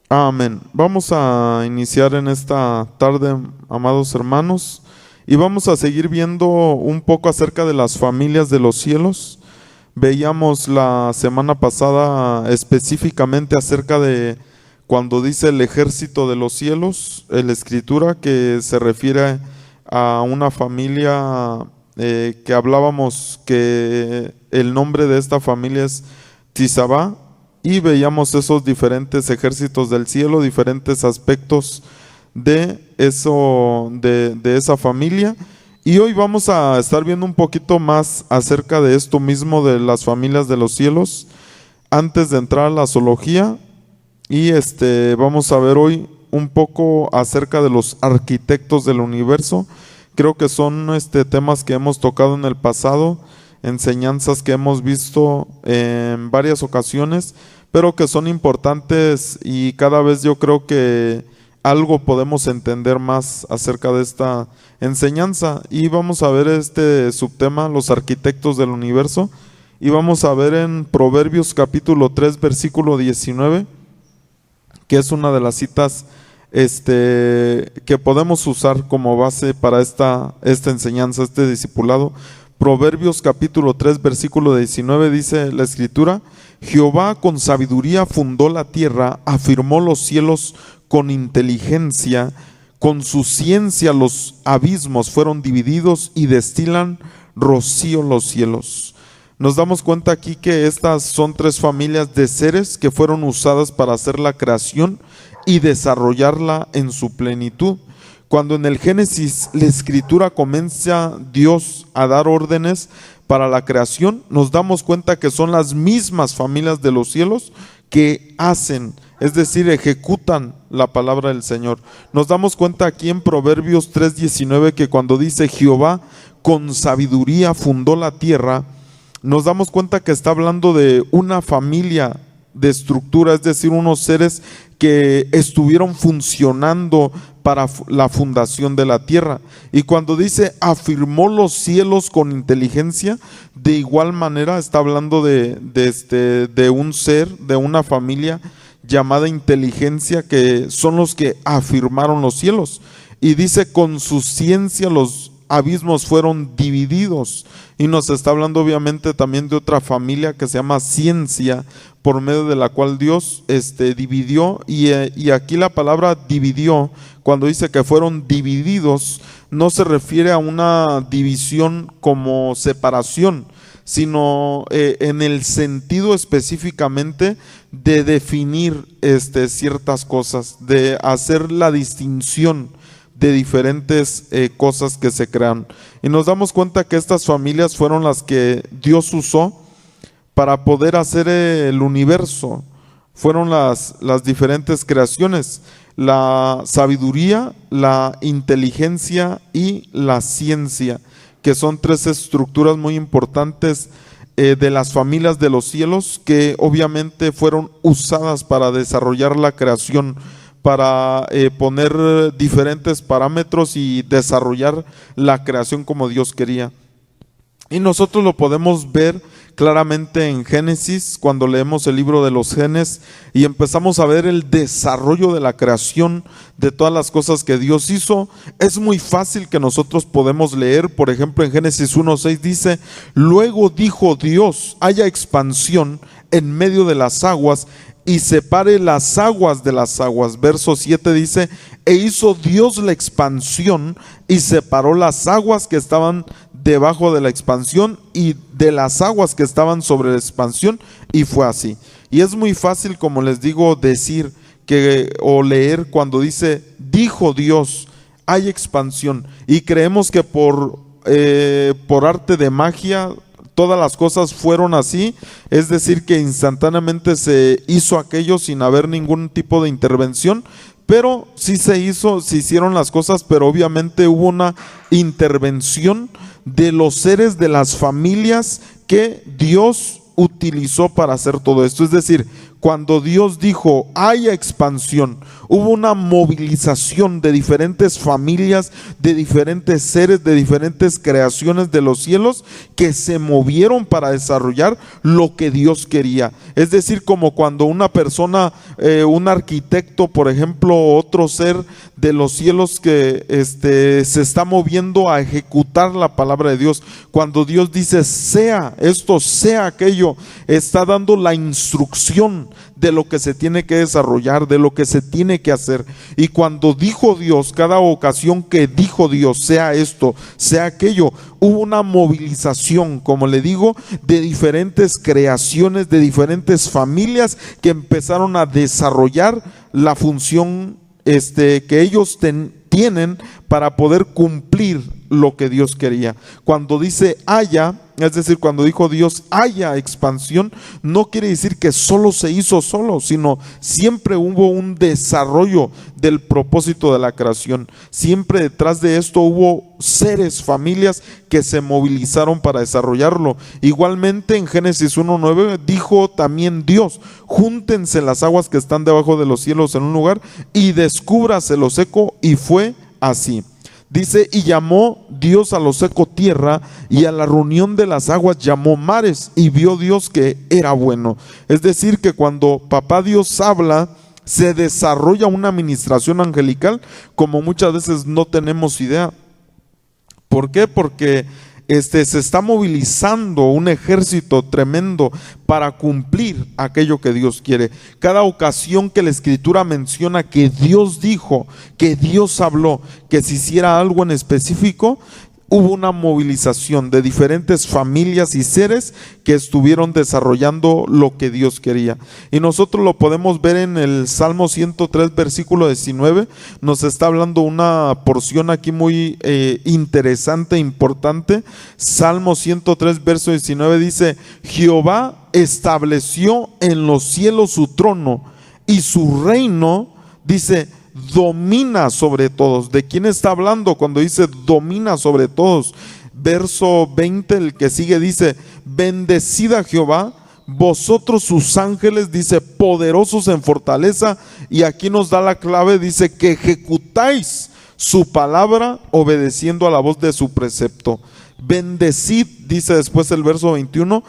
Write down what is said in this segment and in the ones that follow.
Amén. Vamos a iniciar en esta tarde, amados hermanos, y vamos a seguir viendo un poco acerca de las familias de los cielos. Veíamos la semana pasada específicamente acerca de cuando dice el ejército de los cielos, en la escritura, que se refiere a una familia que hablábamos que el nombre de esta familia es Tizabá. Y veíamos esos diferentes ejércitos del cielo, diferentes aspectos de eso, de esa familia. Y hoy vamos a estar viendo un poquito más acerca de esto mismo de las familias de los cielos, antes de entrar a la zoología. Y vamos a ver hoy un poco acerca de los arquitectos del universo. Creo que son temas que hemos tocado en el pasado, enseñanzas que hemos visto en varias ocasiones, pero que son importantes y cada vez yo creo que algo podemos entender más acerca de esta enseñanza. Y vamos a ver este subtema, los arquitectos del universo, y vamos a ver en Proverbios capítulo 3 versículo 19, que es una de las citas que podemos usar como base para esta enseñanza, este discipulado. Proverbios capítulo 3 versículo 19 dice la escritura: Jehová con sabiduría fundó la tierra, afirmó los cielos con inteligencia, con su ciencia los abismos fueron divididos y destilan rocío los cielos. Nos damos cuenta aquí que estas son tres familias de seres que fueron usadas para hacer la creación y desarrollarla en su plenitud. Cuando en el Génesis la escritura comienza Dios a dar órdenes para la creación, nos damos cuenta que son las mismas familias de los cielos que hacen, es decir, ejecutan la palabra del Señor. Nos damos cuenta aquí en Proverbios 3:19 que cuando dice Jehová con sabiduría fundó la tierra, nos damos cuenta que está hablando de una familia de estructura, es decir, unos seres que estuvieron funcionando para la fundación de la tierra. Y cuando dice afirmó los cielos con inteligencia, de igual manera está hablando de un ser, de una familia llamada inteligencia, que son los que afirmaron los cielos. Y dice con su ciencia los abismos fueron divididos, y nos está hablando obviamente también de otra familia que se llama ciencia, por medio de la cual Dios dividió, y aquí la palabra dividió, cuando dice que fueron divididos, no se refiere a una división como separación, sino en el sentido específicamente de definir ciertas cosas, de hacer la distinción de diferentes cosas que se crean. Y nos damos cuenta que estas familias fueron las que Dios usó para poder hacer el universo. Fueron las diferentes creaciones: la sabiduría, la inteligencia y la ciencia, que son tres estructuras muy importantes de las familias de los cielos, que obviamente fueron usadas para desarrollar la creación, para poner diferentes parámetros y desarrollar la creación como Dios quería. Y nosotros lo podemos ver claramente en Génesis, cuando leemos el libro de los Génesis y empezamos a ver el desarrollo de la creación, de todas las cosas que Dios hizo. Es muy fácil que nosotros podemos leer, por ejemplo, en Génesis 1:6 dice: luego dijo Dios, haya expansión en medio de las aguas y separe las aguas de las aguas. Verso 7 dice: e hizo Dios la expansión y separó las aguas que estaban debajo de la expansión y de las aguas que estaban sobre la expansión, y fue así. Y es muy fácil, como les digo, decir o leer cuando dice dijo Dios, hay expansión, y creemos que por arte de magia todas las cosas fueron así, es decir, que instantáneamente se hizo aquello sin haber ningún tipo de intervención. Pero sí se hicieron las cosas, pero obviamente hubo una intervención de los seres, de las familias que Dios utilizó para hacer todo esto. Es decir, cuando Dios dijo haya expansión, Hubo una movilización de diferentes familias, de diferentes seres, de diferentes creaciones de los cielos que se movieron para desarrollar lo que Dios quería. Es decir, como cuando una persona, un arquitecto, por ejemplo, otro ser de los cielos que se está moviendo a ejecutar la palabra de Dios. Cuando Dios dice sea esto, sea aquello, está dando la instrucción de lo que se tiene que desarrollar, de lo que se tiene que hacer. Y cuando dijo Dios, cada ocasión que dijo Dios, sea esto, sea aquello, hubo una movilización, como le digo, de diferentes creaciones, de diferentes familias que empezaron a desarrollar la función que ellos tienen para poder cumplir lo que Dios quería. Cuando dice haya, es decir, cuando dijo Dios haya expansión, no quiere decir que solo se hizo solo, sino siempre hubo un desarrollo del propósito de la creación. Siempre detrás de esto hubo seres, familias que se movilizaron para desarrollarlo. Igualmente en Génesis 1:9 dijo también Dios: júntense las aguas que están debajo de los cielos en un lugar y descúbrase lo seco, y fue así. Dice: y llamó Dios a lo seco tierra, y a la reunión de las aguas llamó mares, y vio Dios que era bueno. Es decir, que cuando papá Dios habla, se desarrolla una administración angelical como muchas veces no tenemos idea. ¿Por qué? Porque se está movilizando un ejército tremendo para cumplir aquello que Dios quiere. Cada ocasión que la Escritura menciona que Dios dijo, que Dios habló, que se hiciera algo en específico, hubo una movilización de diferentes familias y seres que estuvieron desarrollando lo que Dios quería. Y nosotros lo podemos ver en el Salmo 103, versículo 19. Nos está hablando una porción aquí muy interesante, importante. Salmo 103, verso 19 dice: Jehová estableció en los cielos su trono, y su reino, dice, domina sobre todos. ¿De quién está hablando cuando dice domina sobre todos? Verso 20, el que sigue, dice: bendecid a Jehová, vosotros sus ángeles, dice, poderosos en fortaleza. Y aquí nos da la clave, dice, que ejecutáis su palabra obedeciendo a la voz de su precepto. Bendecid, dice después el verso 21,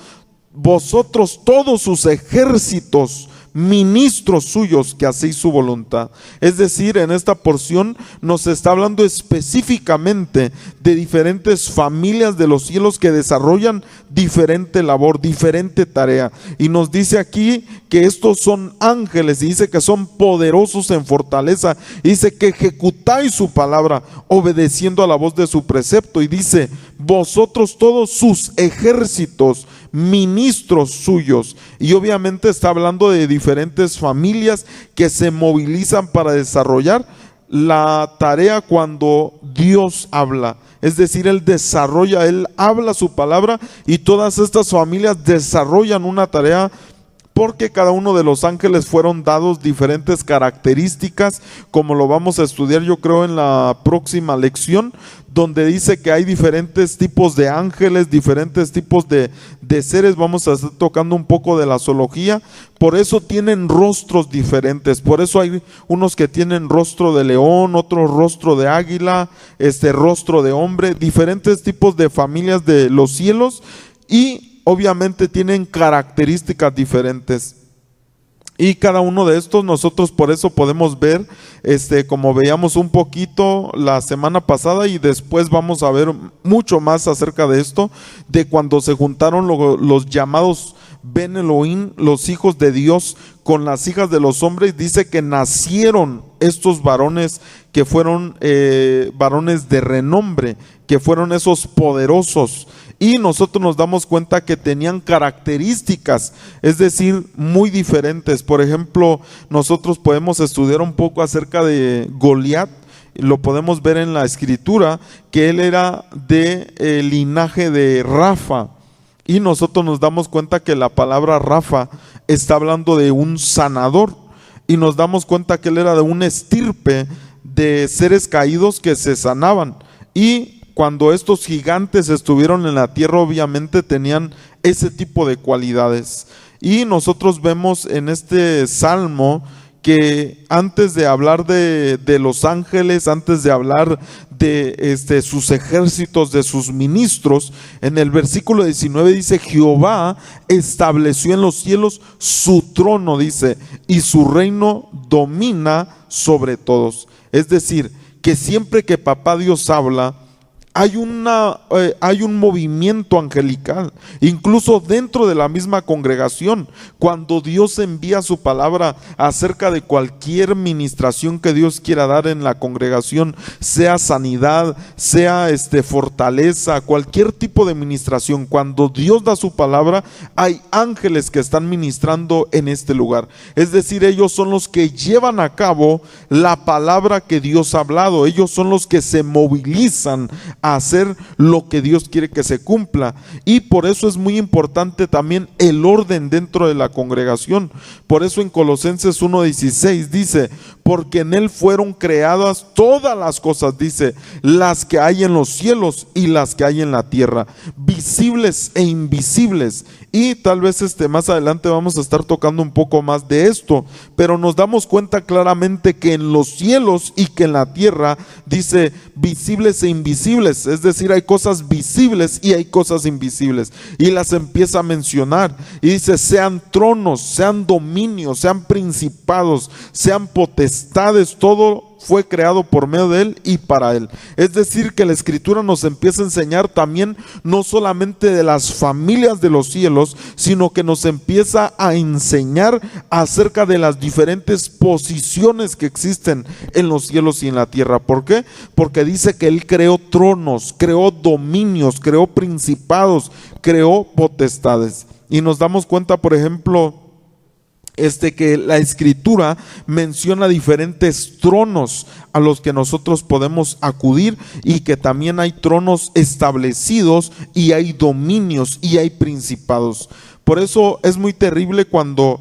vosotros todos sus ejércitos, ministros suyos, que hacéis su voluntad. Es decir, en esta porción nos está hablando específicamente de diferentes familias de los cielos que desarrollan diferente labor, diferente tarea. Y nos dice aquí que estos son ángeles, y dice que son poderosos en fortaleza, y dice que ejecutáis su palabra obedeciendo a la voz de su precepto. Y dice: vosotros todos sus ejércitos, ministros suyos. Y obviamente está hablando de diferentes familias que se movilizan para desarrollar la tarea cuando Dios habla. Es decir, Él desarrolla, Él habla su palabra, y todas estas familias desarrollan una tarea, porque cada uno de los ángeles fueron dados diferentes características, como lo vamos a estudiar yo creo en la próxima lección, donde dice que hay diferentes tipos de ángeles, diferentes tipos de seres. Vamos a estar tocando un poco de la zoología. Por eso tienen rostros diferentes. Por eso hay unos que tienen rostro de león, otros rostro de águila, rostro de hombre, diferentes tipos de familias de los cielos, y obviamente tienen características diferentes. Y cada uno de estos nosotros por eso podemos ver, como veíamos un poquito la semana pasada, y después vamos a ver mucho más acerca de esto, de cuando se juntaron los llamados Ben Elohim, los hijos de Dios, con las hijas de los hombres. Dice que nacieron estos varones que fueron varones de renombre, que fueron esos poderosos. Y nosotros nos damos cuenta que tenían características, es decir, muy diferentes. Por ejemplo, nosotros podemos estudiar un poco acerca de Goliat. Lo podemos ver en la escritura, que él era de linaje de Rafa. Y nosotros nos damos cuenta que la palabra Rafa está hablando de un sanador. Y nos damos cuenta que él era de una estirpe de seres caídos que se sanaban. Y cuando estos gigantes estuvieron en la tierra, obviamente tenían ese tipo de cualidades. Y nosotros vemos en este salmo que antes de hablar de los ángeles, antes de hablar de sus ejércitos, de sus ministros, en el versículo 19 dice: Jehová estableció en los cielos su trono, dice, y su reino domina sobre todos. Es decir, que siempre que Papá Dios habla, hay un movimiento angelical, incluso dentro de la misma congregación. Cuando Dios envía su palabra acerca de cualquier ministración que Dios quiera dar en la congregación, sea sanidad, sea fortaleza, cualquier tipo de ministración, cuando Dios da su palabra, hay ángeles que están ministrando en este lugar. Es decir, ellos son los que llevan a cabo la palabra que Dios ha hablado. Ellos son los que se movilizan a hacer lo que Dios quiere que se cumpla. Y por eso es muy importante también el orden dentro de la congregación. Por eso en Colosenses 1:16 dice: porque en él fueron creadas todas las cosas, dice, las que hay en los cielos y las que hay en la tierra, visibles e invisibles. Y tal vez más adelante vamos a estar tocando un poco más de esto, pero nos damos cuenta claramente que en los cielos y que en la tierra dice visibles e invisibles. Es decir, hay cosas visibles y hay cosas invisibles, y las empieza a mencionar y dice: sean tronos, sean dominios, sean principados, sean potestades, todo fue creado por medio de él y para él. Es decir, que la escritura nos empieza a enseñar también no solamente de las familias de los cielos, sino que nos empieza a enseñar acerca de las diferentes posiciones que existen en los cielos y en la tierra. ¿Por qué? Porque dice que él creó tronos, creó dominios, creó principados, creó potestades. Y nos damos cuenta, por ejemplo, que la escritura menciona diferentes tronos a los que nosotros podemos acudir, y que también hay tronos establecidos y hay dominios y hay principados. Por eso es muy terrible cuando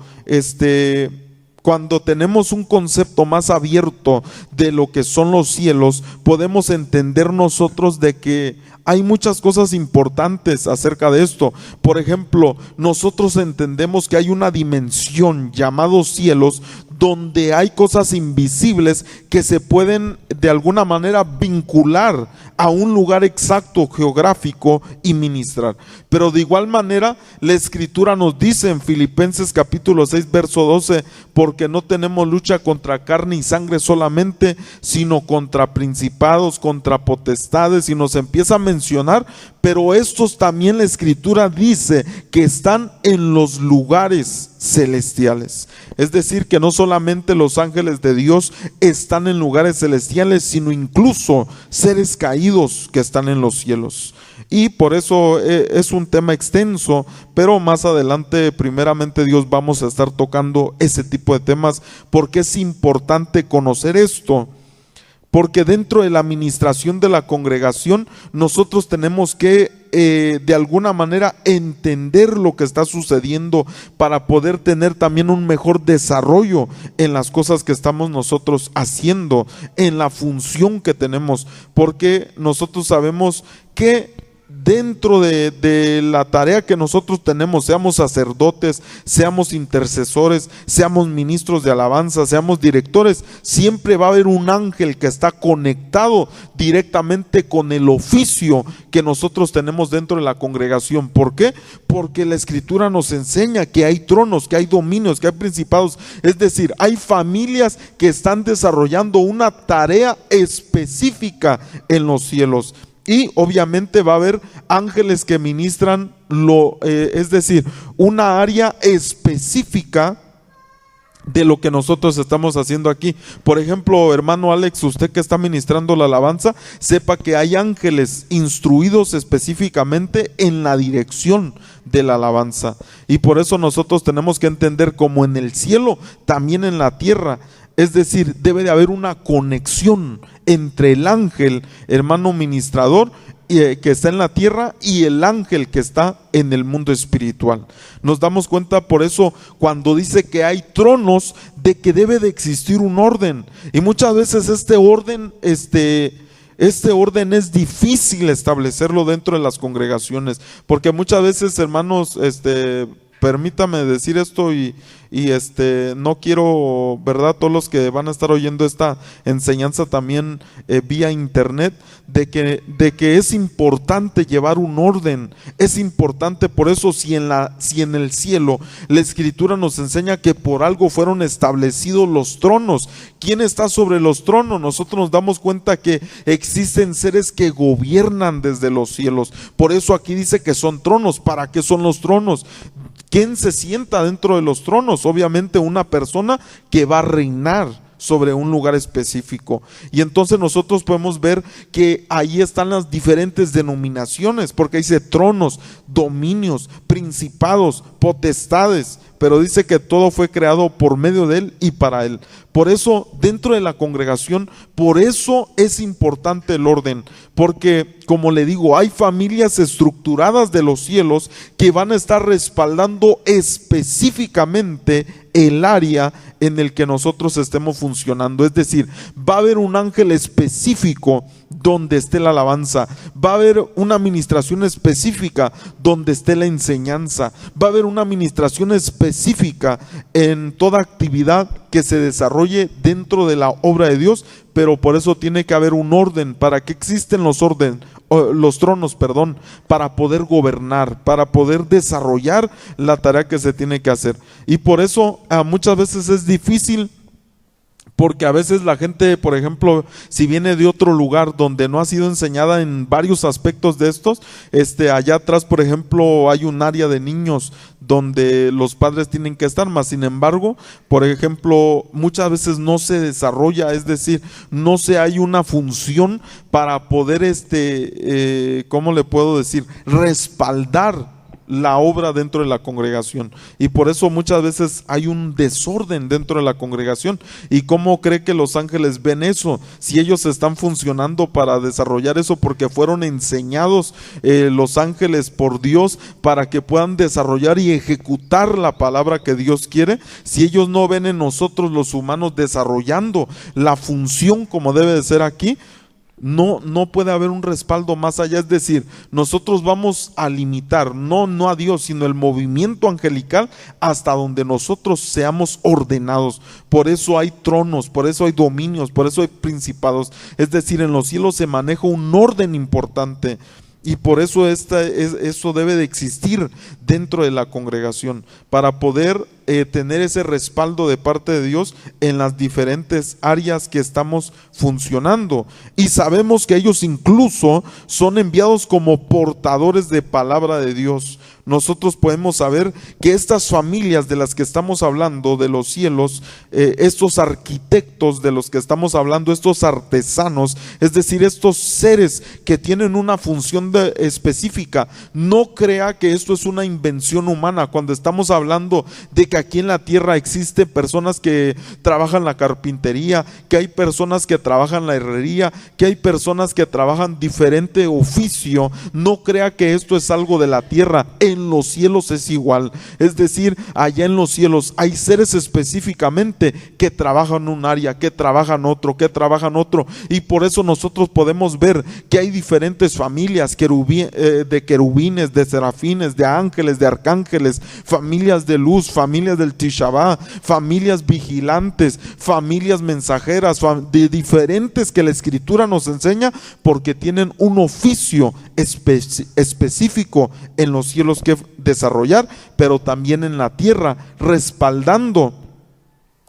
tenemos un concepto más abierto de lo que son los cielos, podemos entender nosotros de que hay muchas cosas importantes acerca de esto. Por ejemplo, nosotros entendemos que hay una dimensión llamados cielos, donde hay cosas invisibles que se pueden de alguna manera vincular a un lugar exacto geográfico y ministrar. Pero de igual manera la escritura nos dice en Filipenses capítulo 6 verso 12: porque no tenemos lucha contra carne y sangre solamente, sino contra principados, contra potestades, y nos empieza a mencionar. Pero estos también la escritura dice que están en los lugares celestiales. Es decir, que no solamente los ángeles de Dios están en lugares celestiales, sino incluso seres caídos que están en los cielos. Y por eso es un tema extenso, pero más adelante, primeramente Dios, vamos a estar tocando ese tipo de temas, porque es importante conocer esto. Porque dentro de la administración de la congregación nosotros tenemos que de alguna manera entender lo que está sucediendo, para poder tener también un mejor desarrollo en las cosas que estamos nosotros haciendo, en la función que tenemos. Porque nosotros sabemos que dentro de la tarea que nosotros tenemos, seamos sacerdotes, seamos intercesores, seamos ministros de alabanza, seamos directores, siempre va a haber un ángel que está conectado directamente con el oficio que nosotros tenemos dentro de la congregación. ¿Por qué? Porque la escritura nos enseña que hay tronos, que hay dominios, que hay principados. Es decir, hay familias que están desarrollando una tarea específica en los cielos. Y obviamente va a haber ángeles que ministran es decir, una área específica de lo que nosotros estamos haciendo aquí. Por ejemplo, hermano Alex, usted que está ministrando la alabanza, sepa que hay ángeles instruidos específicamente en la dirección de la alabanza. Y por eso nosotros tenemos que entender, como en el cielo, también en la tierra. Es decir, debe de haber una conexión entre el ángel, hermano ministrador, que está en la tierra, y el ángel que está en el mundo espiritual. Nos damos cuenta por eso cuando dice que hay tronos, de que debe de existir un orden. Y muchas veces este orden es difícil establecerlo dentro de las congregaciones, porque muchas veces, hermanos, permítame decir esto y y no quiero, ¿verdad? Todos los que van a estar oyendo esta enseñanza también vía internet, de que es importante llevar un orden, es importante. Por eso si en el cielo la Escritura nos enseña que por algo fueron establecidos los tronos. ¿Quién está sobre los tronos? Nosotros nos damos cuenta que existen seres que gobiernan desde los cielos. Por eso aquí dice que son tronos. ¿Para qué son los tronos? ¿Quién se sienta dentro de los tronos? Obviamente una persona que va a reinar sobre un lugar específico. Y entonces nosotros podemos ver que ahí están las diferentes denominaciones, porque dice tronos, dominios, principados, potestades, pero dice que todo fue creado por medio de Él y para Él. Por eso dentro de la congregación, por eso es importante el orden, porque como le digo, hay familias estructuradas de los cielos que van a estar respaldando específicamente el área en el que nosotros estemos funcionando. Es decir, va a haber un ángel específico donde esté la alabanza, va a haber una administración específica donde esté la enseñanza, va a haber una administración específica en toda actividad que se desarrolle dentro de la obra de Dios. Pero por eso tiene que haber un orden. ¿Para qué existen los tronos, para poder gobernar, para poder desarrollar la tarea que se tiene que hacer. Y por eso muchas veces es difícil, porque a veces la gente, por ejemplo, si viene de otro lugar donde no ha sido enseñada en varios aspectos de estos, allá atrás, por ejemplo, hay un área de niños donde los padres tienen que estar, más sin embargo, por ejemplo, muchas veces no se desarrolla, es decir, no se hay una función para poder, ¿cómo le puedo decir? Respaldar la obra dentro de la congregación. Y por eso muchas veces hay un desorden dentro de la congregación. ¿Y cómo cree que los ángeles ven eso? Si ellos están funcionando para desarrollar eso, porque fueron enseñados los ángeles por Dios para que puedan desarrollar y ejecutar la palabra que Dios quiere. Si ellos no ven en nosotros los humanos desarrollando la función como debe de ser aquí, no puede haber un respaldo más allá. Es decir, nosotros vamos a limitar no a Dios, sino el movimiento angelical hasta donde nosotros seamos ordenados. Por eso hay tronos, por eso hay dominios, por eso hay principados. Es decir, en los cielos se maneja un orden importante. Y por eso eso debe de existir dentro de la congregación, para poder tener ese respaldo de parte de Dios en las diferentes áreas que estamos funcionando. Y sabemos que ellos incluso son enviados como portadores de palabra de Dios. Nosotros podemos saber que estas familias de las que estamos hablando, de los cielos, estos arquitectos de los que estamos hablando, estos artesanos, es decir, estos seres que tienen una función específica, no crea que esto es una invención humana. Cuando estamos hablando de que aquí en la tierra existen personas que trabajan la carpintería, que hay personas que trabajan la herrería, que hay personas que trabajan diferente oficio, no crea que esto es algo de la tierra. En los cielos es igual. Es decir, allá en los cielos hay seres específicamente que trabajan un área, que trabajan otro, y por eso nosotros podemos ver que hay diferentes familias de querubines, de serafines, de ángeles, de arcángeles, familias de luz, familias del Tishabá, familias vigilantes, familias mensajeras, de diferentes que la Escritura nos enseña, porque tienen un oficio específico en los cielos que desarrollar, pero también en la tierra, respaldando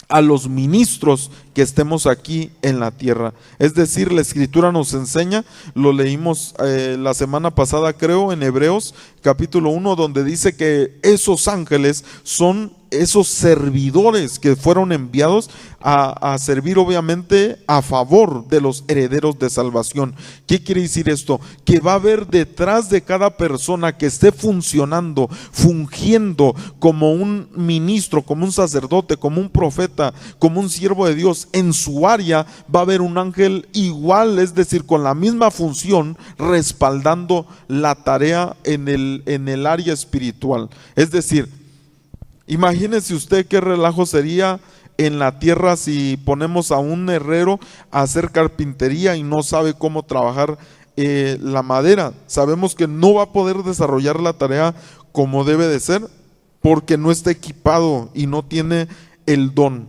a los ministros que estemos aquí en la tierra. Es decir, la Escritura nos enseña, lo leímos la semana pasada, creo, en Hebreos capítulo 1, donde dice que esos ángeles son esos servidores que fueron enviados a servir, obviamente, a favor de los herederos de salvación. ¿Qué quiere decir esto? Que va a haber detrás de cada persona que esté funcionando, fungiendo como un ministro, como un sacerdote, como un profeta, como un siervo de Dios en su área, va a haber un ángel igual, es decir, con la misma función, respaldando la tarea en el área espiritual. Es decir, imagínese usted qué relajo sería en la tierra si ponemos a un herrero a hacer carpintería y no sabe cómo trabajar la madera. Sabemos que no va a poder desarrollar la tarea como debe de ser, porque no está equipado y no tiene el don.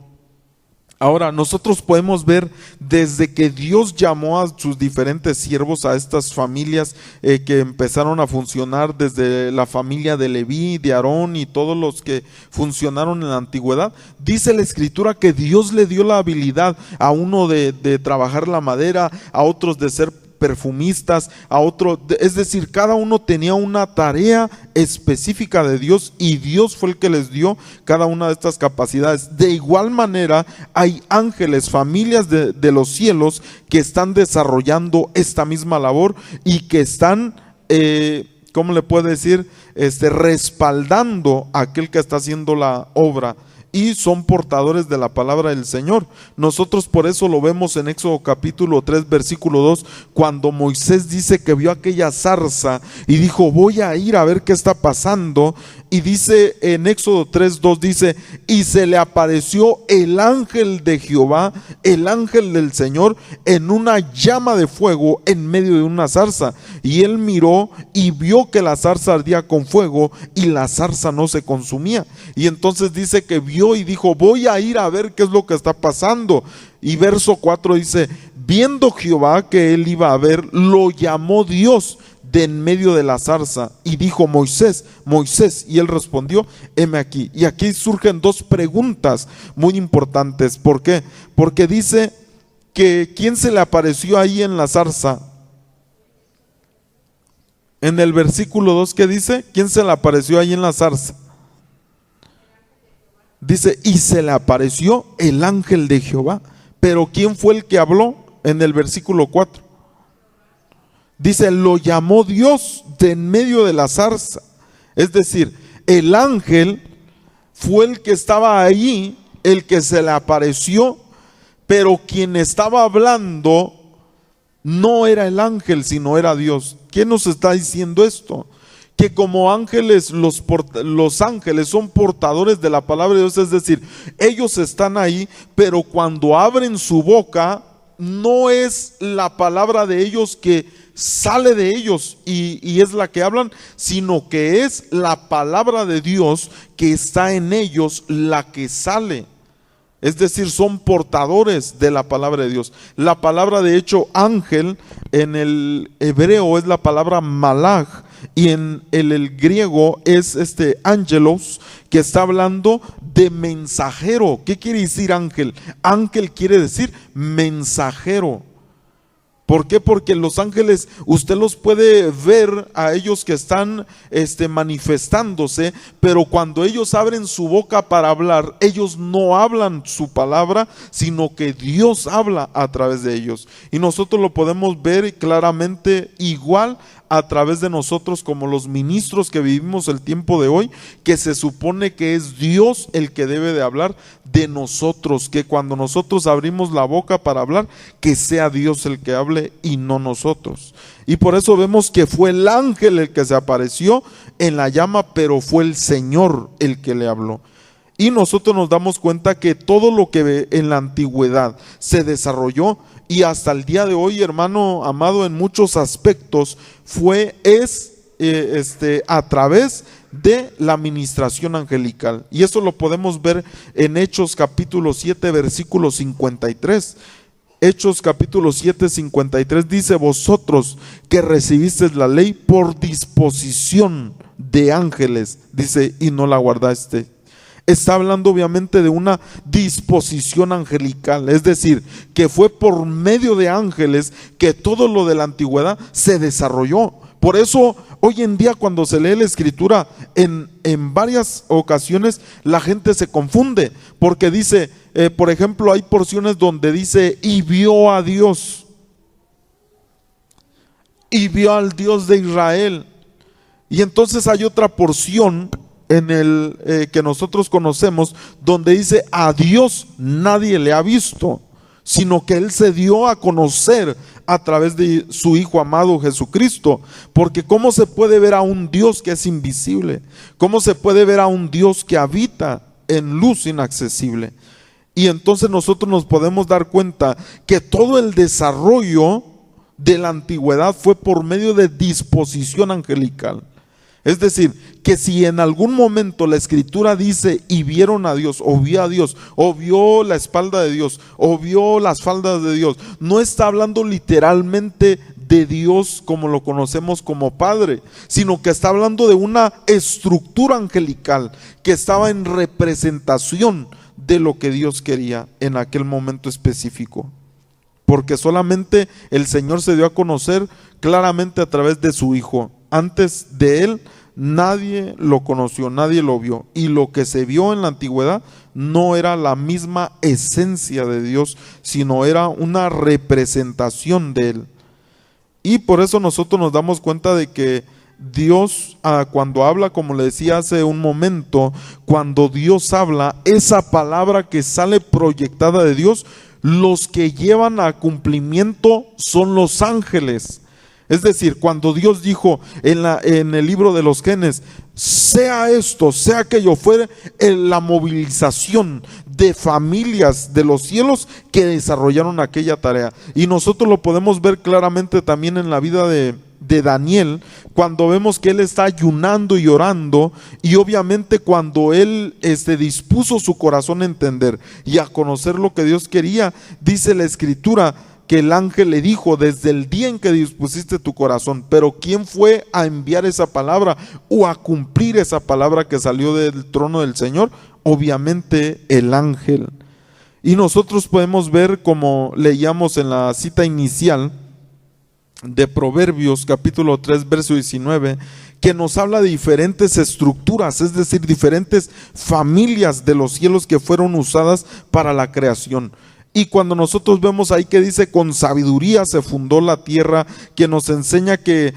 Ahora, nosotros podemos ver desde que Dios llamó a sus diferentes siervos, a estas familias que empezaron a funcionar, desde la familia de Leví, de Aarón y todos los que funcionaron en la antigüedad. Dice la Escritura que Dios le dio la habilidad a uno de trabajar la madera, a otros de ser perfumistas, a otro, es decir, cada uno tenía una tarea específica de Dios y Dios fue el que les dio cada una de estas capacidades. De igual manera hay ángeles, familias de los cielos que están desarrollando esta misma labor y que están, ¿cómo le puedo decir? Respaldando a aquel que está haciendo la obra. Y son portadores de la palabra del Señor. Nosotros por eso lo vemos en Éxodo capítulo 3 versículo 2, cuando Moisés dice que vio aquella zarza y dijo: voy a ir a ver qué está pasando. Y dice en Éxodo 3:2, dice: y se le apareció el ángel de Jehová, el ángel del Señor, en una llama de fuego en medio de una zarza. Y él miró y vio que la zarza ardía con fuego y la zarza no se consumía. Y entonces dice que vio y dijo: voy a ir a ver qué es lo que está pasando. Y verso 4 dice: viendo Jehová que él iba a ver, lo llamó Dios de en medio de la zarza y dijo: Moisés, Moisés. Y él respondió: heme aquí. Y aquí surgen dos preguntas muy importantes. ¿Por qué? Porque dice que ¿quién se le apareció ahí en la zarza? En el versículo 2, ¿qué dice? ¿Quién se le apareció ahí en la zarza? Dice: y se le apareció el ángel de Jehová. Pero ¿quién fue el que habló? En el versículo 4 dice: lo llamó Dios de en medio de la zarza. Es decir, el ángel fue el que estaba ahí, el que se le apareció, pero quien estaba hablando no era el ángel, sino era Dios. ¿Quién nos está diciendo esto? Que como ángeles, los ángeles son portadores de la palabra de Dios, es decir, ellos están ahí, pero cuando abren su boca, no es la palabra de ellos que sale de ellos y es la que hablan, sino que es la palabra de Dios que está en ellos la que sale. Es decir, son portadores de la palabra de Dios. La palabra, de hecho, ángel en el hebreo es la palabra malach, y en el griego es ángelos, que está hablando de mensajero. ¿Qué quiere decir ángel? Ángel quiere decir mensajero. ¿Por qué? Porque los ángeles usted los puede ver a ellos que están manifestándose, pero cuando ellos abren su boca para hablar, ellos no hablan su palabra, sino que Dios habla a través de ellos. Y nosotros lo podemos ver claramente igual a través de nosotros como los ministros que vivimos el tiempo de hoy, que se supone que es Dios el que debe de hablar de nosotros, que cuando nosotros abrimos la boca para hablar, que sea Dios el que hable y no nosotros. Y por eso vemos que fue el ángel el que se apareció en la llama, pero fue el Señor el que le habló. Y nosotros nos damos cuenta que todo lo que en la antigüedad se desarrolló y hasta el día de hoy, hermano amado, en muchos aspectos es a través de la administración angelical. Y eso lo podemos ver en Hechos capítulo 7 versículo 53. Hechos capítulo 7 53 dice: vosotros que recibisteis la ley por disposición de ángeles, dice, y no la guardaste. Está hablando obviamente de una disposición angelical, es decir, que fue por medio de ángeles que todo lo de la antigüedad se desarrolló. Por eso hoy en día cuando se lee la escritura en varias ocasiones la gente se confunde, porque dice, por ejemplo, hay porciones donde dice: y vio a Dios, y vio al Dios de Israel. Y entonces hay otra porción en el que nosotros conocemos, donde dice: a Dios nadie le ha visto, sino que Él se dio a conocer a través de su Hijo amado Jesucristo. Porque ¿cómo se puede ver a un Dios que es invisible? ¿Cómo se puede ver a un Dios que habita en luz inaccesible? Y entonces nosotros nos podemos dar cuenta que todo el desarrollo de la antigüedad fue por medio de disposición angelical. Es decir, que si en algún momento la Escritura dice y vieron a Dios, o vio a Dios, o vio la espalda de Dios, o vio las faldas de Dios, no está hablando literalmente de Dios como lo conocemos como Padre, sino que está hablando de una estructura angelical que estaba en representación de lo que Dios quería en aquel momento específico. Porque solamente el Señor se dio a conocer claramente a través de su Hijo. Antes de Él nadie lo conoció, nadie lo vio. Y lo que se vio en la antigüedad no era la misma esencia de Dios, sino era una representación de Él. Y por eso nosotros nos damos cuenta de que Dios, cuando habla, como le decía hace un momento, cuando Dios habla, esa palabra que sale proyectada de Dios, los que llevan a cumplimiento son los ángeles. Es decir, cuando Dios dijo en el libro de los Génesis, sea esto, sea aquello, fue la movilización de familias de los cielos que desarrollaron aquella tarea. Y nosotros lo podemos ver claramente también en la vida de Daniel, cuando vemos que él está ayunando y orando, y obviamente cuando él dispuso su corazón a entender y a conocer lo que Dios quería, dice la Escritura que el ángel le dijo: desde el día en que dispusiste tu corazón. Pero ¿quién fue a enviar esa palabra o a cumplir esa palabra que salió del trono del Señor? Obviamente el ángel. Y nosotros podemos ver, como leíamos en la cita inicial de Proverbios capítulo 3 verso 19, que nos habla de diferentes estructuras, es decir, diferentes familias de los cielos que fueron usadas para la creación. Y cuando nosotros vemos ahí que dice: con sabiduría se fundó la tierra, que nos enseña que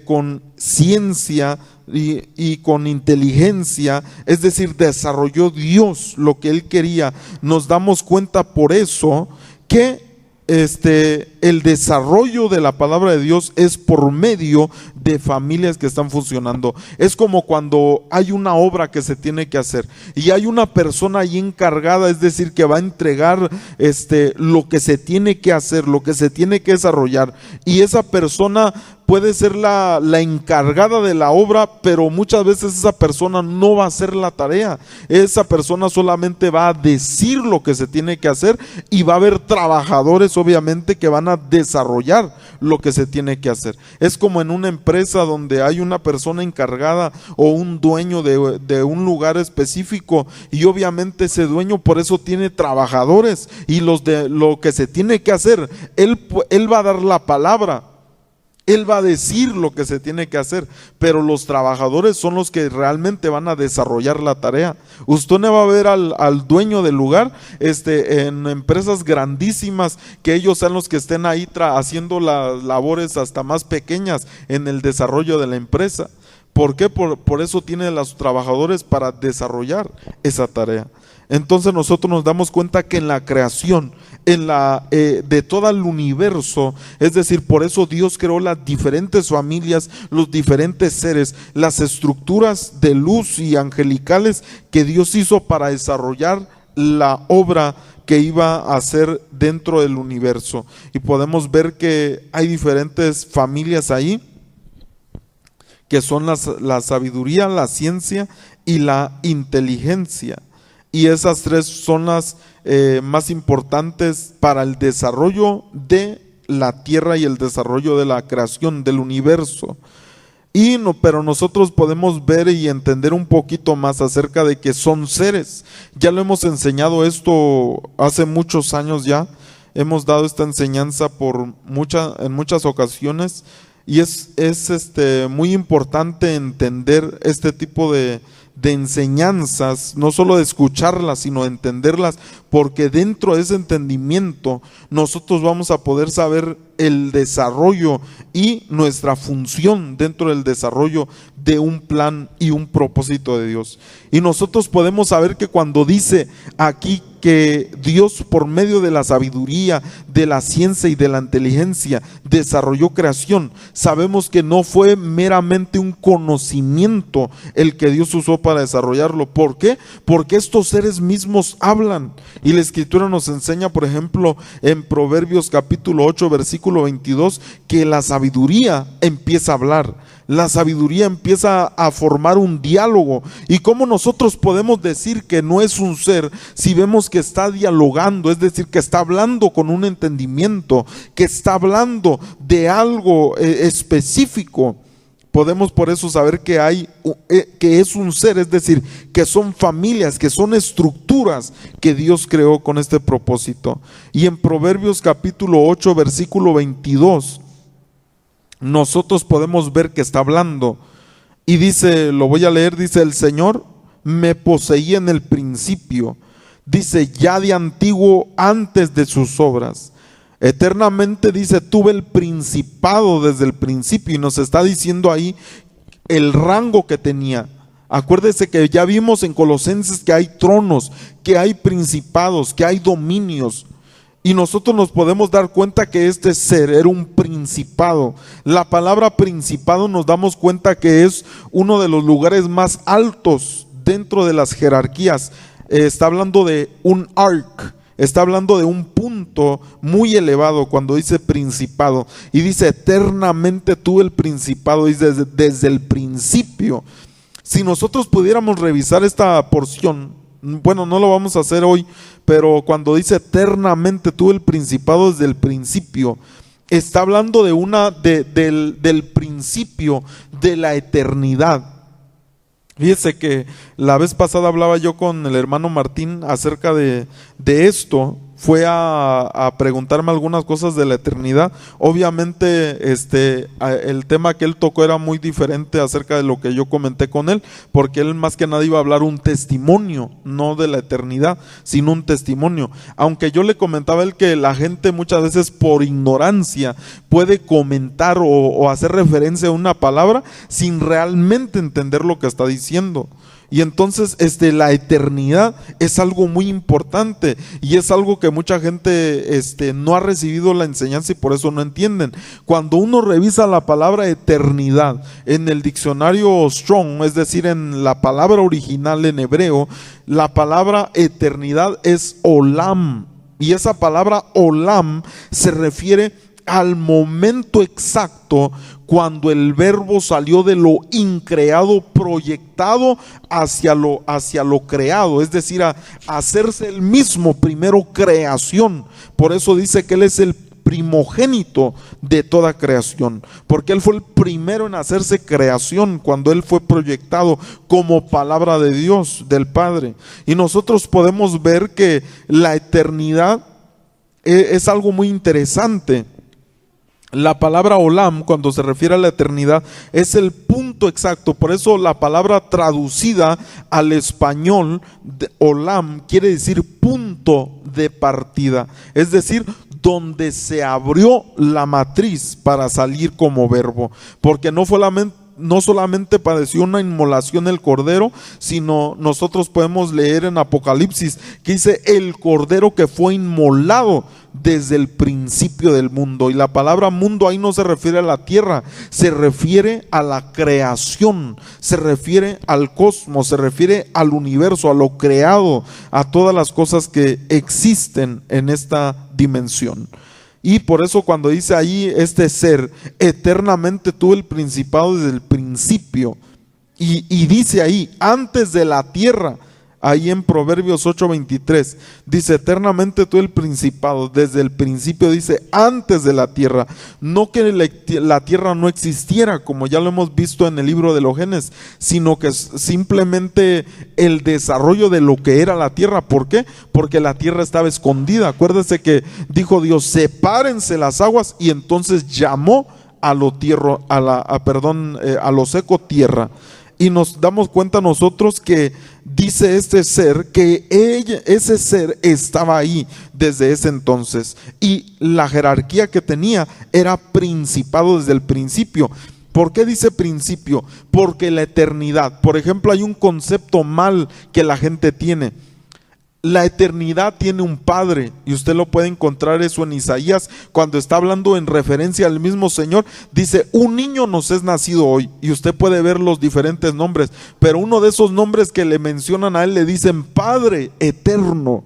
con ciencia y con inteligencia, es decir, desarrolló Dios lo que Él quería. Nos damos cuenta por eso que el desarrollo de la palabra de Dios es por medio de familias que están funcionando. Es como cuando hay una obra que se tiene que hacer y hay una persona ahí encargada, es decir, que va a entregar lo que se tiene que hacer, lo que se tiene que desarrollar, y esa persona puede ser la encargada de la obra, pero muchas veces esa persona no va a hacer la tarea. Esa persona solamente va a decir lo que se tiene que hacer, y va a haber trabajadores obviamente que van a desarrollar lo que se tiene que hacer. Es como en una empresa donde hay una persona encargada o un dueño de un lugar específico, y obviamente ese dueño por eso tiene trabajadores, y los de lo que se tiene que hacer, él va a dar la palabra. Él va a decir lo que se tiene que hacer, pero los trabajadores son los que realmente van a desarrollar la tarea. Usted no va a ver al dueño del lugar en empresas grandísimas, que ellos sean los que estén ahí haciendo las labores hasta más pequeñas en el desarrollo de la empresa. ¿Por qué? Por eso tiene a los trabajadores para desarrollar esa tarea. Entonces nosotros nos damos cuenta que en la creación, de todo el universo, es decir, por eso Dios creó las diferentes familias, los diferentes seres, las estructuras de luz y angelicales que Dios hizo para desarrollar la obra que iba a hacer dentro del universo. Y podemos ver que hay diferentes familias ahí, que son la sabiduría, la ciencia y la inteligencia. Y esas tres son las más importantes para el desarrollo de la tierra y el desarrollo de la creación del universo. Pero nosotros podemos ver y entender un poquito más acerca de que son seres. Ya lo hemos enseñado esto hace muchos años ya. Hemos dado esta enseñanza en muchas ocasiones. Y es muy importante entender este tipo de enseñanzas, no solo de escucharlas, sino de entenderlas, porque dentro de ese entendimiento nosotros vamos a poder saber el desarrollo y nuestra función dentro del desarrollo de un plan y un propósito de Dios. Y nosotros podemos saber que cuando dice aquí que Dios, por medio de la sabiduría, de la ciencia y de la inteligencia, desarrolló creación, sabemos que no fue meramente un conocimiento el que Dios usó para desarrollarlo. ¿Por qué? Porque estos seres mismos hablan, y la Escritura nos enseña, por ejemplo, en Proverbios capítulo 8 versículo 22, que la sabiduría empieza a hablar. La sabiduría empieza a formar un diálogo. ¿Y cómo nosotros podemos decir que no es un ser si vemos que está dialogando? Es decir, que está hablando con un entendimiento, que está hablando de algo específico. Podemos por eso saber que es un ser, es decir, que son familias, que son estructuras que Dios creó con este propósito. Y en Proverbios capítulo 8, versículo 22, nosotros podemos ver que está hablando y dice, lo voy a leer, dice: el Señor me poseía en el principio, dice, ya de antiguo, antes de sus obras. Eternamente, dice, tuve el principado desde el principio, y nos está diciendo ahí el rango que tenía. Acuérdese que ya vimos en Colosenses que hay tronos, que hay principados, que hay dominios. Y nosotros nos podemos dar cuenta que este ser era un principado. La palabra principado nos damos cuenta que es uno de los lugares más altos dentro de las jerarquías. Está hablando de un arc, está hablando de un punto muy elevado cuando dice principado. Y dice: eternamente tuve el principado, y desde el principio. Si nosotros pudiéramos revisar esta porción, bueno, no lo vamos a hacer hoy, pero cuando dice eternamente tuve el principado desde el principio, está hablando del principio de la eternidad. Fíjese que la vez pasada hablaba yo con el hermano Martín acerca de esto. Fue a preguntarme algunas cosas de la eternidad. Obviamente el tema que él tocó era muy diferente acerca de lo que yo comenté con él, porque él más que nada iba a hablar un testimonio, no de la eternidad, sino un testimonio. Aunque yo le comentaba a él que la gente muchas veces por ignorancia puede comentar o hacer referencia a una palabra sin realmente entender lo que está diciendo. Y entonces la eternidad es algo muy importante, y es algo que mucha gente no ha recibido la enseñanza y por eso no entienden. Cuando uno revisa la palabra eternidad en el diccionario Strong, es decir, en la palabra original en hebreo, la palabra eternidad es olam, y esa palabra olam se refiere al momento exacto cuando el verbo salió de lo increado, proyectado hacia lo creado, es decir, a hacerse el mismo primero creación. Por eso dice que él es el primogénito de toda creación, porque él fue el primero en hacerse creación cuando él fue proyectado como palabra de Dios, del Padre. Y nosotros podemos ver que la eternidad es algo muy interesante. La palabra olam, cuando se refiere a la eternidad, es el punto exacto. Por eso la palabra traducida al español de olam quiere decir punto de partida, es decir, donde se abrió la matriz para salir como verbo, porque no solamente padeció una inmolación el cordero, sino nosotros podemos leer en Apocalipsis que dice el cordero que fue inmolado desde el principio del mundo. Y la palabra mundo ahí no se refiere a la tierra, se refiere a la creación, se refiere al cosmos, se refiere al universo, a lo creado, a todas las cosas que existen en esta dimensión. Y por eso cuando dice ahí este ser, eternamente tuvo el principado desde el principio, y dice ahí, antes de la tierra, ahí en Proverbios 8:23, dice eternamente tuvo el principado, desde el principio, dice antes de la tierra, no que la tierra no existiera, como ya lo hemos visto en el libro de los Génesis, sino que simplemente el desarrollo de lo que era la tierra. ¿Por qué? Porque la tierra estaba escondida. Acuérdese que dijo Dios, sepárense las aguas, y entonces llamó a lo seco tierra. Y nos damos cuenta nosotros que dice este ser que ese ser estaba ahí desde ese entonces, y la jerarquía que tenía era principado desde el principio. ¿Por qué dice principio? Porque la eternidad, por ejemplo, hay un concepto mal que la gente tiene. La eternidad tiene un padre, y usted lo puede encontrar eso en Isaías, cuando está hablando en referencia al mismo Señor. Dice, un niño nos es nacido hoy, y usted puede ver los diferentes nombres, pero uno de esos nombres que le mencionan a él le dicen Padre eterno.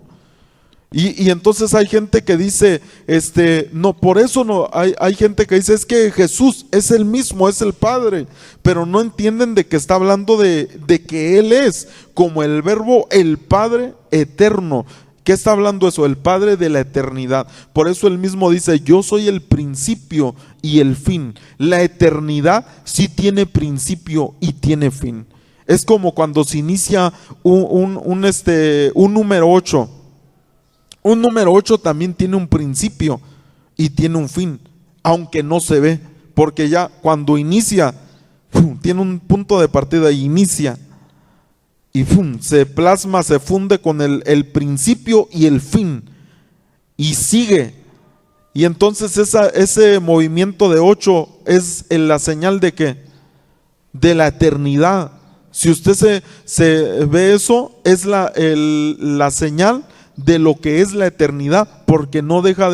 Y entonces hay gente que dice, no, por eso no, hay gente que dice, es que Jesús es el mismo, es el Padre, pero no entienden de que está hablando de que Él es como el verbo, el Padre eterno. ¿Qué está hablando eso? El Padre de la eternidad. Por eso Él mismo dice, yo soy el principio y el fin. La eternidad sí tiene principio y tiene fin. Es como cuando se inicia un número 8. Un número 8 también tiene un principio y tiene un fin, aunque no se ve, porque ya cuando inicia, tiene un punto de partida y inicia, y se plasma, se funde con el principio y el fin, y sigue. Y entonces ese movimiento de 8 es la señal de ¿qué? De la eternidad. Si usted se ve eso, es la señal de lo que es la eternidad, porque no deja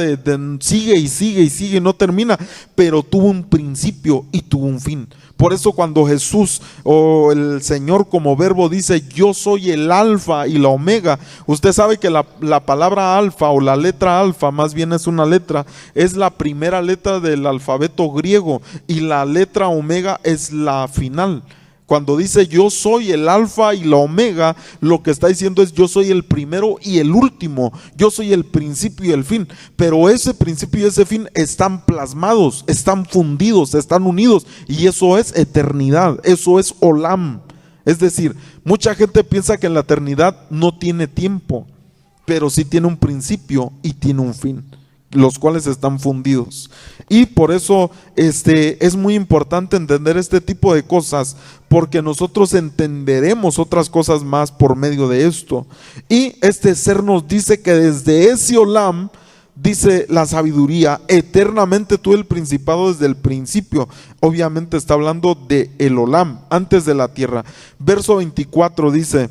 sigue y sigue y sigue y no termina, pero tuvo un principio y tuvo un fin. Por eso cuando Jesús o el Señor como verbo dice, yo soy el alfa y la omega, usted sabe que la palabra alfa o la letra alfa, más bien es una letra, es la primera letra del alfabeto griego, y la letra omega es la final. Cuando dice yo soy el alfa y la omega, lo que está diciendo es yo soy el primero y el último, yo soy el principio y el fin. Pero ese principio y ese fin están plasmados, están fundidos, están unidos, y eso es eternidad, eso es olam. Es decir, mucha gente piensa que en la eternidad no tiene tiempo, pero sí tiene un principio y tiene un fin, los cuales están fundidos. Y por eso es muy importante entender este tipo de cosas, porque nosotros entenderemos otras cosas más por medio de esto. Y este ser nos dice que desde ese olam, dice la sabiduría, eternamente tuve el principado desde el principio. Obviamente está hablando de el olam, antes de la tierra. Verso 24 dice,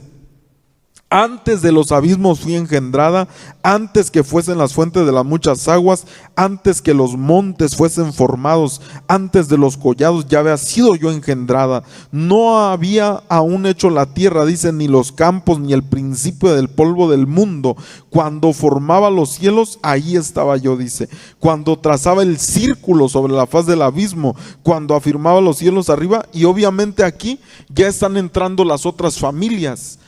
antes de los abismos fui engendrada, antes que fuesen las fuentes de las muchas aguas, antes que los montes fuesen formados, antes de los collados ya había sido yo engendrada. No había aún hecho la tierra, dice, ni los campos, ni el principio del polvo del mundo. Cuando formaba los cielos, ahí estaba yo, dice. Cuando trazaba el círculo sobre la faz del abismo, cuando afirmaba los cielos arriba. Y obviamente aquí ya están entrando las otras familias.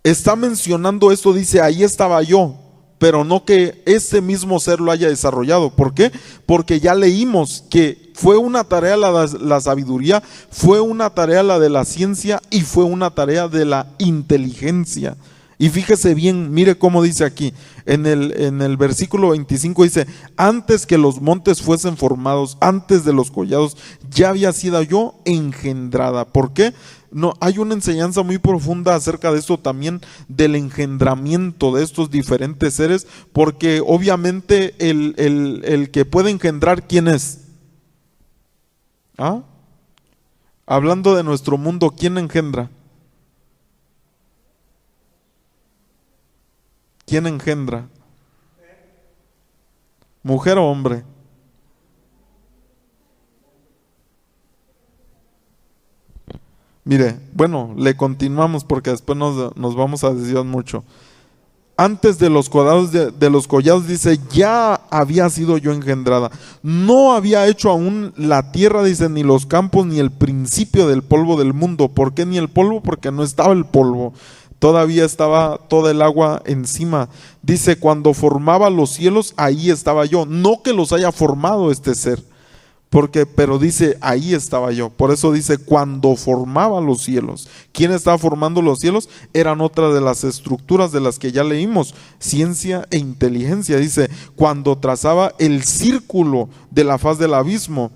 Está mencionando esto, dice, ahí estaba yo, pero no que ese mismo ser lo haya desarrollado. ¿Por qué? Porque ya leímos que fue una tarea la sabiduría, fue una tarea la de la ciencia y fue una tarea de la inteligencia. Y fíjese bien, mire cómo dice aquí, en el versículo 25 dice, antes que los montes fuesen formados, antes de los collados, ya había sido yo engendrada. ¿Por qué? No, hay una enseñanza muy profunda acerca de esto también, del engendramiento de estos diferentes seres, porque obviamente el que puede engendrar, ¿quién es? ¿Ah? Hablando de nuestro mundo, ¿quién engendra? ¿Quién engendra? ¿Mujer o hombre? Mire, bueno, le continuamos porque después nos vamos a desviar mucho. Antes de los collados dice, ya había sido yo engendrada. No había hecho aún la tierra, dice, ni los campos, ni el principio del polvo del mundo. ¿Por qué ni el polvo? Porque no estaba el polvo. Todavía estaba toda el agua encima. Dice, cuando formaba los cielos, ahí estaba yo. No que los haya formado este ser. Pero dice, ahí estaba yo. Por eso dice, cuando formaba los cielos. ¿Quién estaba formando los cielos? Eran otra de las estructuras de las que ya leímos, ciencia e inteligencia. Dice, cuando trazaba el círculo de la faz del abismo.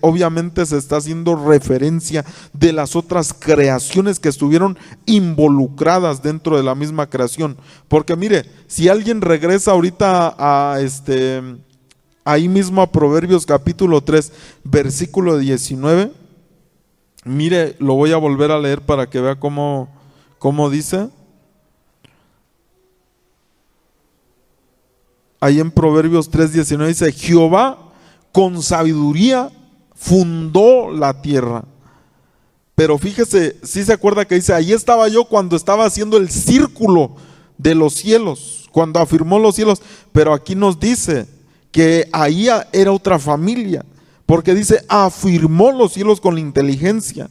Obviamente se está haciendo referencia de las otras creaciones que estuvieron involucradas dentro de la misma creación. Porque mire, si alguien regresa ahorita a ahí mismo a Proverbios capítulo 3, versículo 19. Mire, lo voy a volver a leer para que vea cómo dice. Ahí en Proverbios 3:19 dice, Jehová con sabiduría fundó la tierra. Pero fíjese, si se acuerda que dice, ahí estaba yo cuando estaba haciendo el círculo de los cielos, cuando afirmó los cielos, pero aquí nos dice que ahí era otra familia, porque dice, afirmó los cielos con la inteligencia.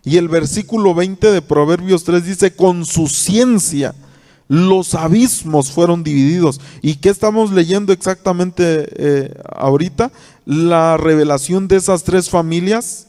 Y el versículo 20 de Proverbios 3 dice, con su ciencia los abismos fueron divididos. ¿Y qué estamos leyendo exactamente ahorita? La revelación de esas tres familias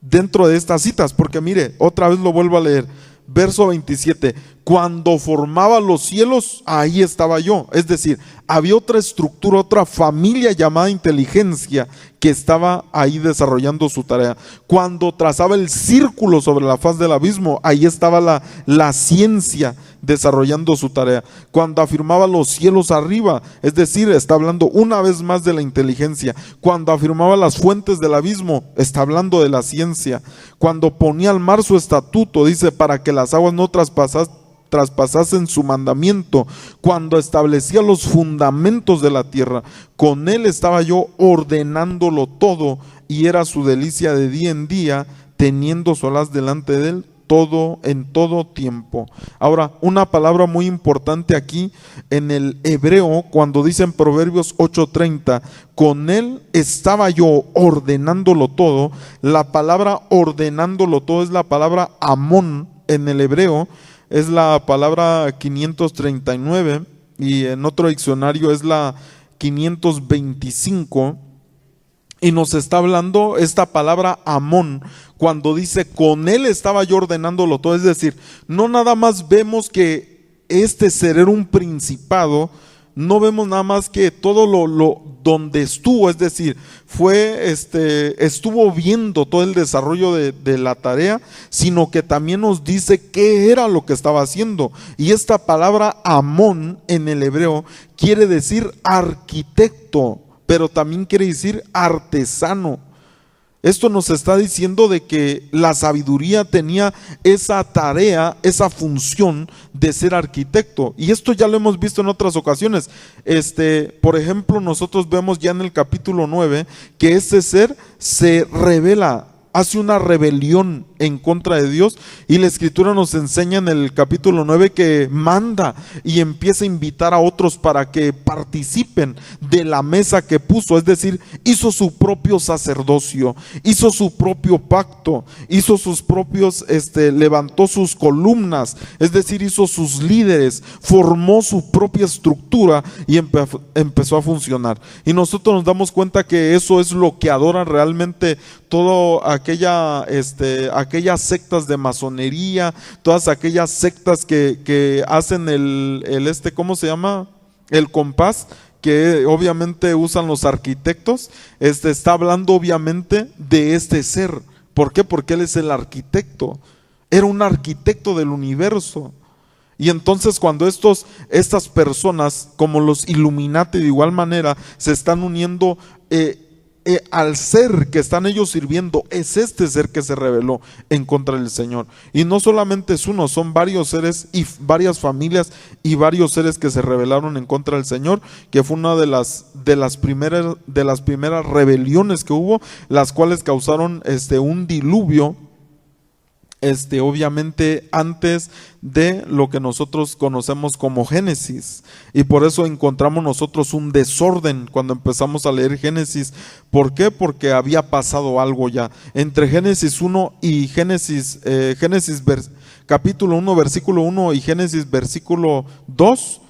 dentro de estas citas, porque mire, otra vez lo vuelvo a leer. Verso 27, cuando formaba los cielos, ahí estaba yo. Es decir, había otra estructura, otra familia llamada inteligencia que estaba ahí desarrollando su tarea. Cuando trazaba el círculo sobre la faz del abismo, ahí estaba la ciencia desarrollando su tarea. Cuando afirmaba los cielos arriba, es decir, está hablando una vez más de la inteligencia. Cuando afirmaba las fuentes del abismo, está hablando de la ciencia. Cuando ponía al mar su estatuto, dice, para que las aguas no traspasasen su mandamiento. Cuando establecía los fundamentos de la tierra, con él estaba yo ordenándolo todo, y era su delicia de día en día, teniendo solaz delante de él todo en todo tiempo. Ahora, una palabra muy importante aquí en el hebreo, cuando dice en Proverbios 8:30, con él estaba yo ordenándolo todo. La palabra ordenándolo todo es la palabra amón en el hebreo, es la palabra 539, y en otro diccionario es la 525. Y nos está hablando esta palabra amón cuando dice con él estaba yo ordenándolo todo. Es decir, no nada más vemos que este ser era un principado, no vemos nada más que todo lo donde estuvo, es decir, estuvo viendo todo el desarrollo de la tarea, sino que también nos dice qué era lo que estaba haciendo. Y esta palabra amón en el hebreo quiere decir arquitecto, pero también quiere decir artesano. Esto nos está diciendo de que la sabiduría tenía esa tarea, esa función de ser arquitecto. Y esto ya lo hemos visto en otras ocasiones. Por ejemplo, nosotros vemos ya en el capítulo 9 que este ser se revela, hace una rebelión en contra de Dios, y la escritura nos enseña en el capítulo 9 que manda y empieza a invitar a otros para que participen de la mesa que puso. Es decir, hizo su propio sacerdocio, hizo su propio pacto, hizo sus propios, levantó sus columnas, es decir, hizo sus líderes, formó su propia estructura y empezó a funcionar. Y nosotros nos damos cuenta que eso es lo que adora realmente todo aquellas sectas de masonería, todas aquellas sectas que hacen ¿cómo se llama? El compás, que obviamente usan los arquitectos. Está hablando obviamente de este ser. ¿Por qué? Porque él es el arquitecto. Era un arquitecto del universo. Y entonces cuando estas personas, como los Illuminati de igual manera, se están uniendo al ser que están ellos sirviendo, es este ser que se rebeló en contra del Señor. Y no solamente es uno, son varios seres y varias familias y varios seres que se rebelaron en contra del Señor, que fue una de las primeras rebeliones que hubo, las cuales causaron un diluvio, obviamente antes de lo que nosotros conocemos como Génesis. Y por eso encontramos nosotros un desorden cuando empezamos a leer Génesis. ¿Por qué? Porque había pasado algo ya. Entre Génesis 1 y Génesis capítulo 1, versículo 1 y Génesis versículo 2,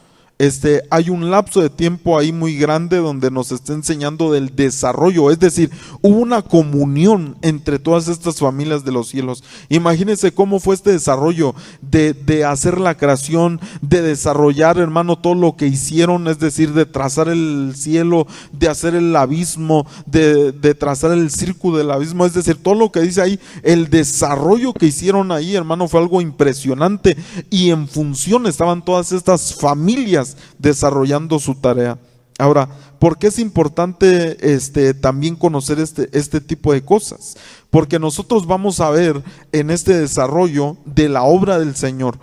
hay un lapso de tiempo ahí muy grande donde nos está enseñando del desarrollo. Es decir, hubo una comunión entre todas estas familias de los cielos. Imagínense cómo fue este desarrollo de hacer la creación, de desarrollar, hermano, todo lo que hicieron, es decir, de trazar el cielo, de hacer el abismo, de trazar el círculo del abismo. Es decir, todo lo que dice ahí, el desarrollo que hicieron ahí, hermano, fue algo impresionante, y en función estaban todas estas familias desarrollando su tarea. Ahora, ¿por qué es importante también conocer este tipo de cosas? Porque nosotros vamos a ver en este desarrollo de la obra del Señor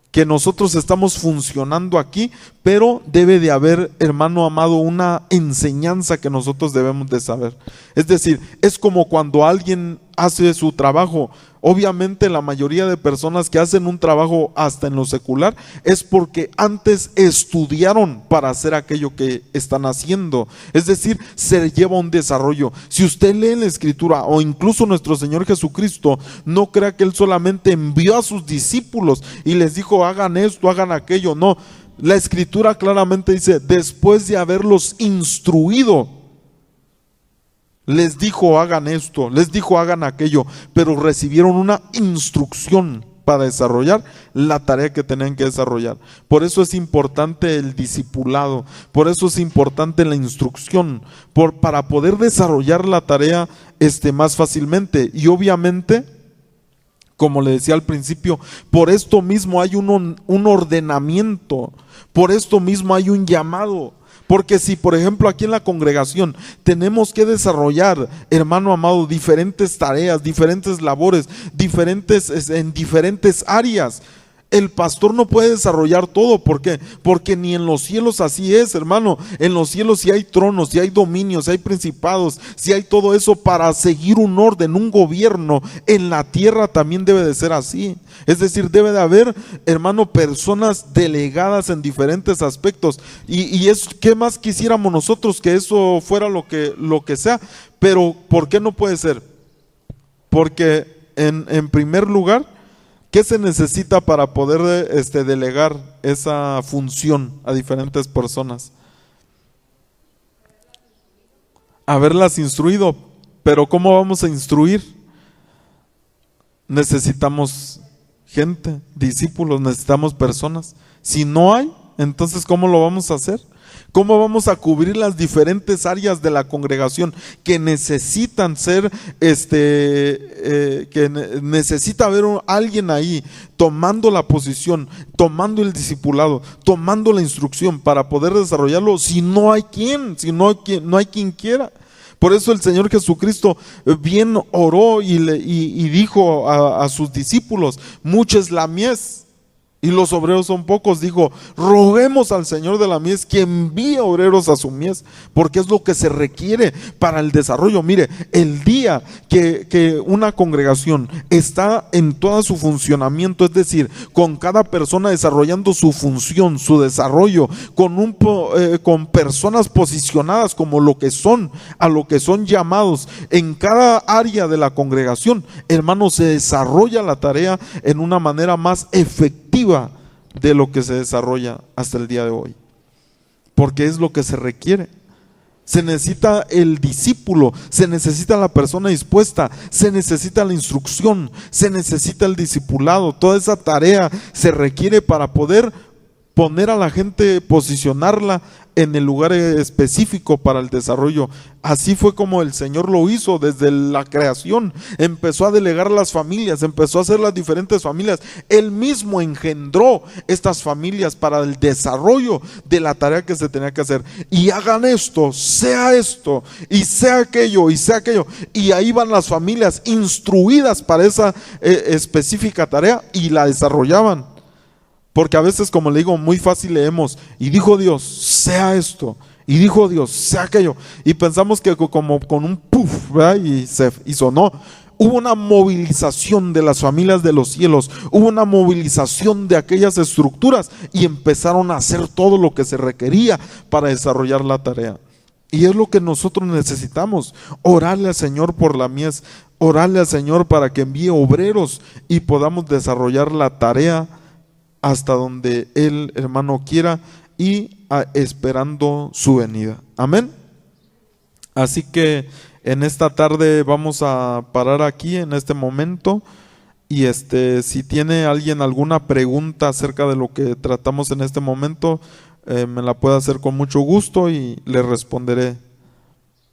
que nosotros estamos funcionando aquí, pero debe de haber, hermano amado, una enseñanza que nosotros debemos de saber. Es decir, es como cuando alguien hace su trabajo. Obviamente la mayoría de personas que hacen un trabajo hasta en lo secular es porque antes estudiaron para hacer aquello que están haciendo. Es decir, se lleva un desarrollo. Si usted lee la Escritura o incluso nuestro Señor Jesucristo, no crea que Él solamente envió a sus discípulos y les dijo hagan esto, hagan aquello. No, la Escritura claramente dice, después de haberlos instruido, les dijo hagan esto, les dijo hagan aquello, pero recibieron una instrucción para desarrollar la tarea que tenían que desarrollar. Por eso es importante el discipulado, por eso es importante la instrucción, para poder desarrollar la tarea más fácilmente. Y obviamente, como le decía al principio, por esto mismo hay un ordenamiento, por esto mismo hay un llamado. Porque si, por ejemplo, aquí en la congregación tenemos que desarrollar, hermano amado, diferentes tareas, diferentes labores, en diferentes áreas, el pastor no puede desarrollar todo. ¿Por qué? Porque ni en los cielos así es, hermano. En los cielos sí hay tronos, sí hay dominios, sí hay principados, sí hay todo eso para seguir un orden, un gobierno. En la tierra también debe de ser así. Es decir, debe de haber, hermano, personas delegadas en diferentes aspectos. ¿Qué más quisiéramos nosotros que eso fuera lo que sea? Pero ¿por qué no puede ser? Porque en primer lugar, ¿qué se necesita para poder delegar esa función a diferentes personas? Haberlas instruido. Pero ¿cómo vamos a instruir? Necesitamos gente, discípulos, necesitamos personas. Si no hay, entonces ¿cómo lo vamos a hacer? ¿Cómo vamos a cubrir las diferentes áreas de la congregación que necesitan ser, necesita haber alguien ahí tomando la posición, tomando el discipulado, tomando la instrucción para poder desarrollarlo? Si no hay quien, no hay quien quiera. Por eso el Señor Jesucristo bien oró y dijo a sus discípulos, mucha es la mies y los obreros son pocos. Dijo, roguemos al Señor de la mies que envíe obreros a su mies, porque es lo que se requiere para el desarrollo. Mire, el día que una congregación está en todo su funcionamiento, es decir, con cada persona desarrollando su función, su desarrollo, con personas posicionadas como lo que son, a lo que son llamados en cada área de la congregación, hermano, se desarrolla la tarea en una manera más efectiva de lo que se desarrolla hasta el día de hoy, porque es lo que se requiere. Se necesita el discípulo, se necesita la persona dispuesta, se necesita la instrucción, se necesita el discipulado. Toda esa tarea se requiere para poder poner a la gente, posicionarla en el lugar específico para el desarrollo. Así fue como el Señor lo hizo desde la creación. Empezó a delegar las familias, empezó a hacer las diferentes familias. Él mismo engendró estas familias para el desarrollo de la tarea que se tenía que hacer. Y hagan esto, y sea aquello, y sea aquello. Y ahí van las familias instruidas para esa específica tarea y la desarrollaban. Porque a veces, como le digo, muy fácil leemos, y dijo Dios, sea esto, y dijo Dios, sea aquello, y pensamos que como con un puff, ¿verdad? Y sonó. Hubo una movilización de las familias de los cielos, hubo una movilización de aquellas estructuras, y empezaron a hacer todo lo que se requería para desarrollar la tarea. Y es lo que nosotros necesitamos, orarle al Señor por la mies, orarle al Señor para que envíe obreros y podamos desarrollar la tarea hasta donde Él, hermano, quiera, y esperando su venida. Amén. Así que en esta tarde vamos a parar aquí en este momento, y si tiene alguien alguna pregunta acerca de lo que tratamos en este momento, me la puede hacer con mucho gusto y le responderé